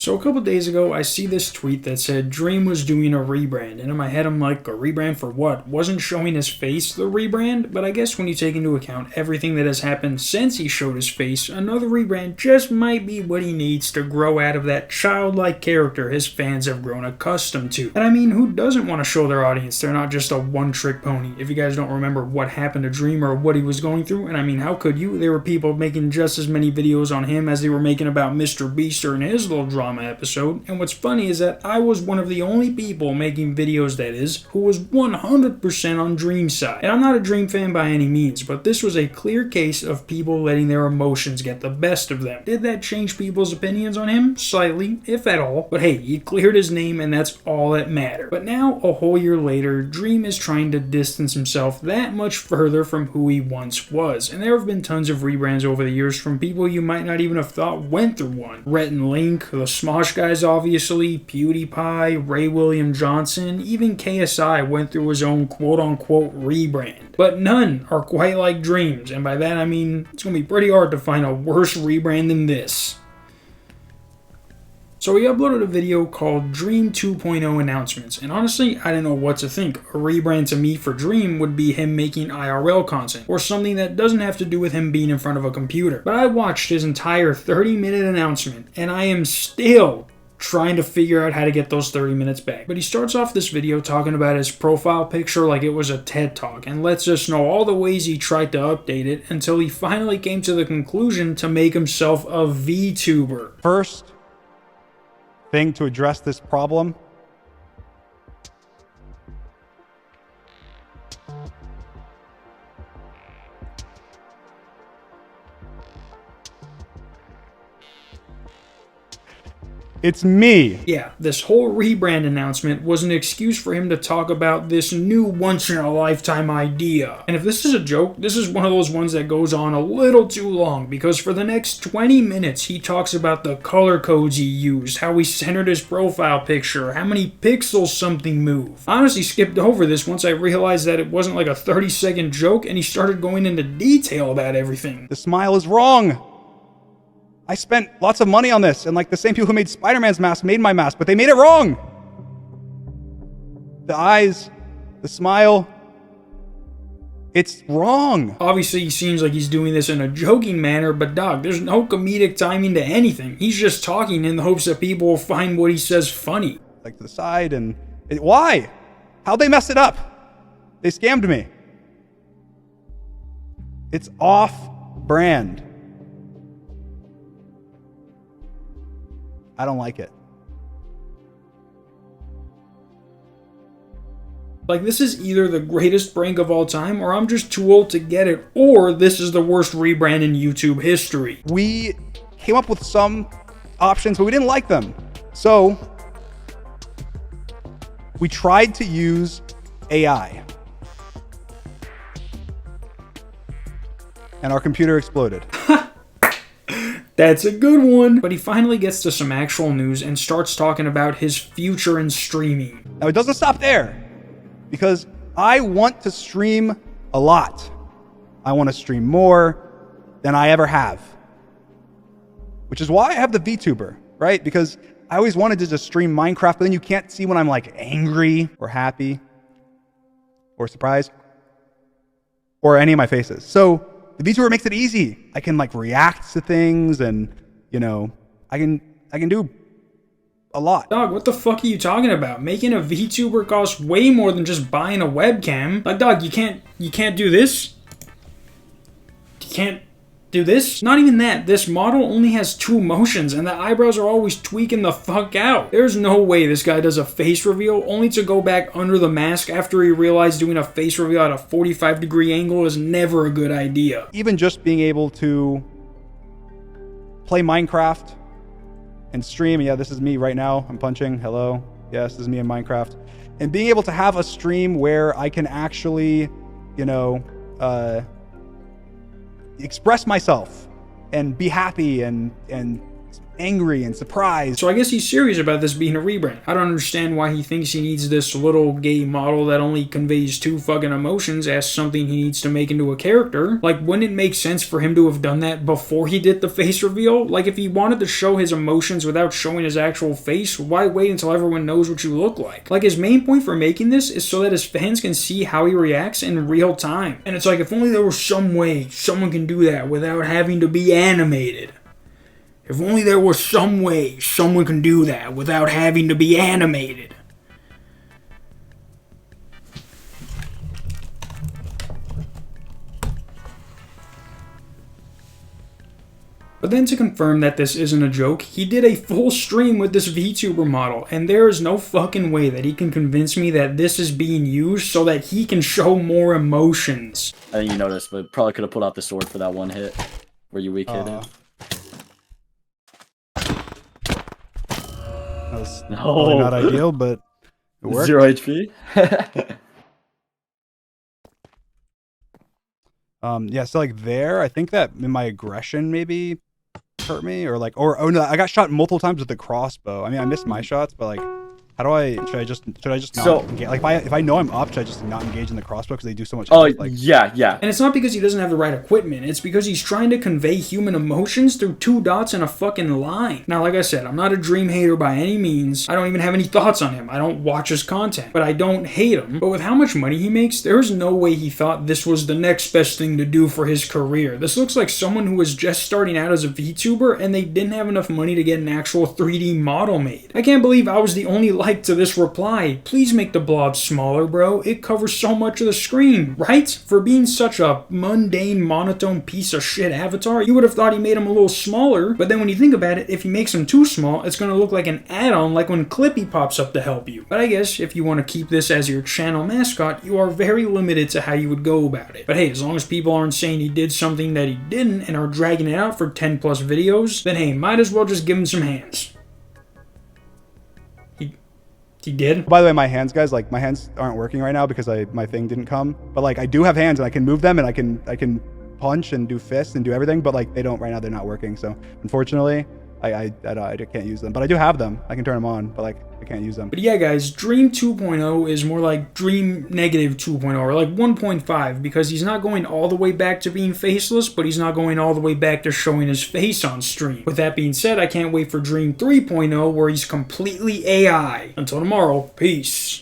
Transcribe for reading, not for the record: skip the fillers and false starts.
So a couple days ago, I see this tweet that said Dream was doing a rebrand, and in my head I'm like, a rebrand for what? Wasn't showing his face the rebrand? But I guess when you take into account everything that has happened since he showed his face, another rebrand just might be what he needs to grow out of that childlike character his fans have grown accustomed to. And I mean, who doesn't want to show their audience they're not just a one-trick pony? If you guys don't remember what happened to Dream or what he was going through, and I mean, how could you? There were people making just as many videos on him as they were making about Mr. Beast or in his little drama episode, and what's funny is that I was one of the only people making videos, that is, who was 100% on Dream's side. And I'm not a Dream fan by any means, but this was a clear case of people letting their emotions get the best of them. Did that change people's opinions on him? Slightly, if at all, but hey, he cleared his name and that's all that mattered. But now, a whole year later, Dream is trying to distance himself that much further from who he once was, and there have been tons of rebrands over the years from people you might not even have thought went through one. Rhett and Link, the Smosh guys obviously, PewDiePie, Ray William Johnson, even KSI went through his own quote-unquote rebrand. But none are quite like Dream's, and by that I mean it's going to be pretty hard to find a worse rebrand than this. So he uploaded a video called Dream 2.0 Announcements, and honestly, I didn't know what to think. A rebrand to me for Dream would be him making IRL content, or something that doesn't have to do with him being in front of a computer. But I watched his entire 30-minute announcement, and I am still trying to figure out how to get those 30 minutes back. But he starts off this video talking about his profile picture like it was a TED Talk, and lets us know all the ways he tried to update it until he finally came to the conclusion to make himself a VTuber. First thing to address this problem, it's me. Yeah, this whole rebrand announcement was an excuse for him to talk about this new once-in-a-lifetime idea. And if this is a joke, this is one of those ones that goes on a little too long, because for the next 20 minutes he talks about the color codes he used, how he centered his profile picture, how many pixels something moved. I honestly skipped over this once I realized that it wasn't like a 30-second joke, and he started going into detail about everything. The smile is wrong. I spent lots of money on this, and like the same people who made Spider-Man's mask made my mask, but they made it wrong. The eyes, the smile, it's wrong. Obviously, he seems like he's doing this in a joking manner, but dog, there's no comedic timing to anything. He's just talking in the hopes that people will find what he says funny. Like to the side, and why? How'd they mess it up? They scammed me. It's off-brand. I don't like it. Like, this is either the greatest prank of all time, or I'm just too old to get it, or this is the worst rebrand in YouTube history. We came up with some options, but we didn't like them. So we tried to use AI. And our computer exploded. That's a good one. But he finally gets to some actual news and starts talking about his future in streaming. Now, it doesn't stop there, because I want to stream a lot. I want to stream more than I ever have, which is why I have the VTuber, right? Because I always wanted to just stream Minecraft, but then you can't see when I'm like angry or happy or surprised or any of my faces. So the VTuber makes it easy. I can like react to things, and you know, I can do a lot. Dog, what the fuck are you talking about? Making a VTuber costs way more than just buying a webcam. Like, dog, you can't do this? You can't do this? Not even that. This model only has 2 motions, and the eyebrows are always tweaking the fuck out. There's no way this guy does a face reveal only to go back under the mask after he realized doing a face reveal at a 45-degree angle is never a good idea. Even just being able to play Minecraft and stream. Yeah, this is me right now. I'm punching. Hello. Yes, this is me in Minecraft. And being able to have a stream where I can actually, you know, express myself and be happy and angry and surprised. So I guess he's serious about this being a rebrand. I don't understand why he thinks he needs this little gay model that only conveys 2 fucking emotions as something he needs to make into a character. Like, wouldn't it make sense for him to have done that before he did the face reveal? Like, if he wanted to show his emotions without showing his actual face, why wait until everyone knows what you look like? Like, his main point for making this is so that his fans can see how he reacts in real time. And it's like, if only there was some way someone can do that without having to be animated. If only there was some way someone can do that without having to be animated. But then to confirm that this isn't a joke, he did a full stream with this VTuber model, and there is no fucking way that he can convince me that this is being used so that he can show more emotions. I think you noticed, but probably could have pulled out the sword for that one hit where you weak hit him. That was probably not ideal, but it worked. 0 HP. Yeah, so like there, I think that in my aggression maybe hurt me, or like, oh no, I got shot multiple times with the crossbow. I mean, I missed my shots, but like, how do I? Should I just not engage? Like, if I know I'm up, should I just not engage in the crossbow because they do so much? Oh, like, yeah. And it's not because he doesn't have the right equipment. It's because he's trying to convey human emotions through 2 dots and a fucking line. Now, like I said, I'm not a Dream hater by any means. I don't even have any thoughts on him. I don't watch his content, but I don't hate him. But with how much money he makes, there's no way he thought this was the next best thing to do for his career. This looks like someone who was just starting out as a VTuber and they didn't have enough money to get an actual 3D model made. I can't believe I was the only like to this reply. Please make the blob smaller, bro. It covers so much of the screen, right? For being such a mundane, monotone piece of shit avatar, you would have thought he made him a little smaller, but then when you think about it, if he makes him too small, it's going to look like an add-on like when Clippy pops up to help you. But I guess if you want to keep this as your channel mascot, you are very limited to how you would go about it. But hey, as long as people aren't saying he did something that he didn't and are dragging it out for 10 plus videos, then hey, might as well just give him some hands. He did? By the way, my hands, guys, like my hands aren't working right now because my thing didn't come. But like I do have hands and I can move them and I can punch and do fists and do everything. But like they don't right now. They're not working. So unfortunately, I can't use them. But I do have them. I can turn them on. But like I can't use them. But yeah, guys, Dream 2.0 is more like Dream negative 2.0 or like 1.5 because he's not going all the way back to being faceless, but he's not going all the way back to showing his face on stream. With that being said, I can't wait for Dream 3.0 where he's completely AI. Until tomorrow, peace.